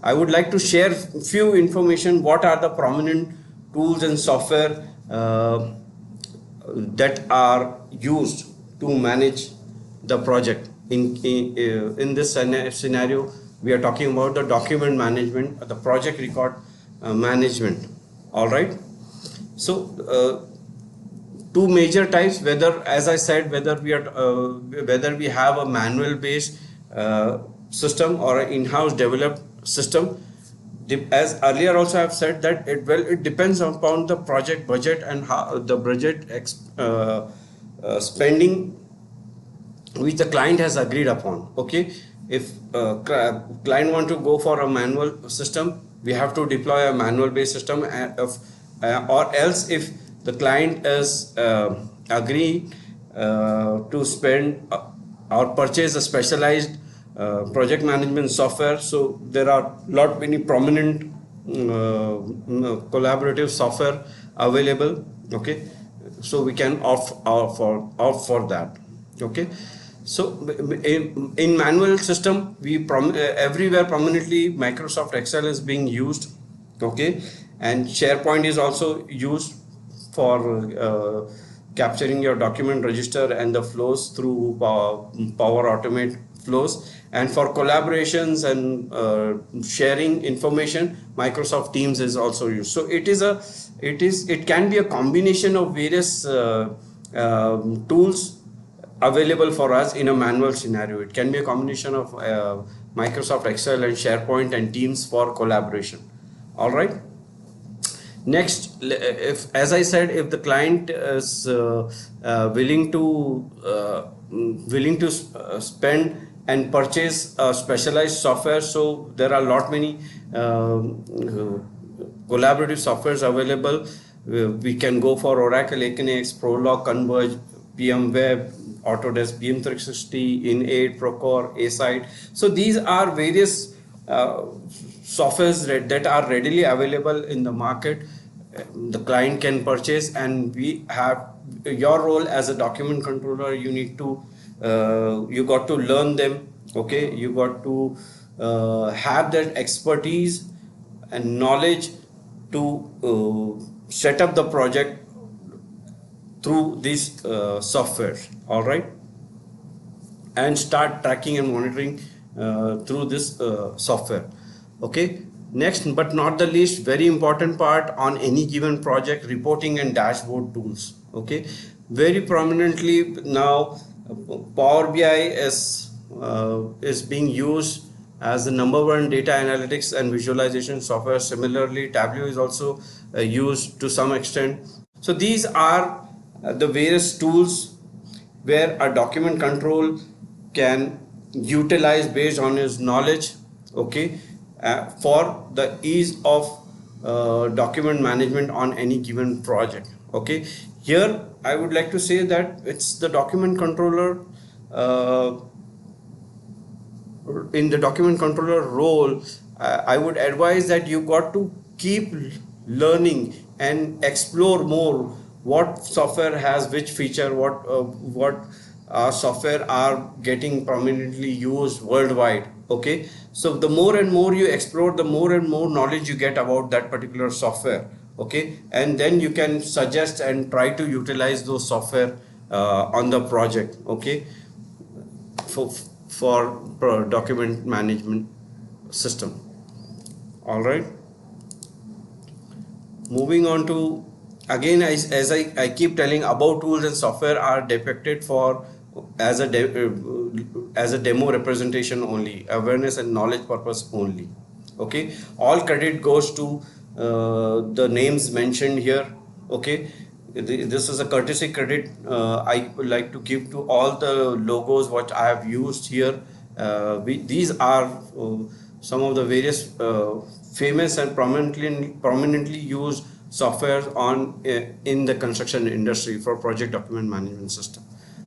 I would like to share few information. What are the prominent tools and software that are used to manage the project? In this scenario, we are talking about the document management, the project record management. All right. So two major types, whether, as I said, whether we have a manual based system or an in-house developed system. As earlier also I have said that it depends upon the project budget and how the budget spending which the client has agreed upon. Okay, if client want to go for a manual system, we have to deploy a manual based system, or else if the client is agree to spend or purchase a specialized project management software. So there are lot many prominent collaborative software available. Okay, so we can opt for that. Okay, so in manual system, we everywhere prominently Microsoft Excel is being used. Okay, and SharePoint is also used for capturing your document register and the flows through Power Automate flows. And for collaborations and sharing information, Microsoft Teams is also used. So it can be a combination of various tools available for us in a manual scenario. It can be a combination of Microsoft Excel and SharePoint and Teams for collaboration. All right. Next, if, as I said, if the client is willing to spend and purchase specialized software, so there are lot many collaborative softwares available. We can go for Oracle, Akinex, Prolog, Converge, PM Web, Autodesk, PM360, In8, Procore, Aside. So these are various softwares that are readily available in the market. The client can purchase, and we have your role as a document controller. You need to you got to learn them. Okay, you got to have that expertise and knowledge to set up the project through these softwares. All right, and start tracking and monitoring through this software. Okay, next but not the least, very important part on any given project, reporting and dashboard tools. Okay, very prominently now Power BI is being used as the #1 data analytics and visualization software. Similarly, Tableau is also used to some extent. So these are the various tools where a document control can utilize based on his knowledge. Okay, for the ease of document management on any given project. Okay, here I would like to say that it's the document controller in the document controller role. I would advise that you got to keep learning and explore more what software has which feature, what software are getting prominently used worldwide. Okay, so the more and more you explore, the more and more knowledge you get about that particular software. Okay, and then you can suggest and try to utilize those software on the project. Okay, for document management system. All right, moving on to, again, as I keep telling, about tools and software are depicted for as a demo representation only, awareness and knowledge purpose only. Okay, all credit goes to the names mentioned here. Okay, this is a courtesy credit I would like to give to all the logos what I have used here. These are some of the various famous and prominently used software in the construction industry for project document management system.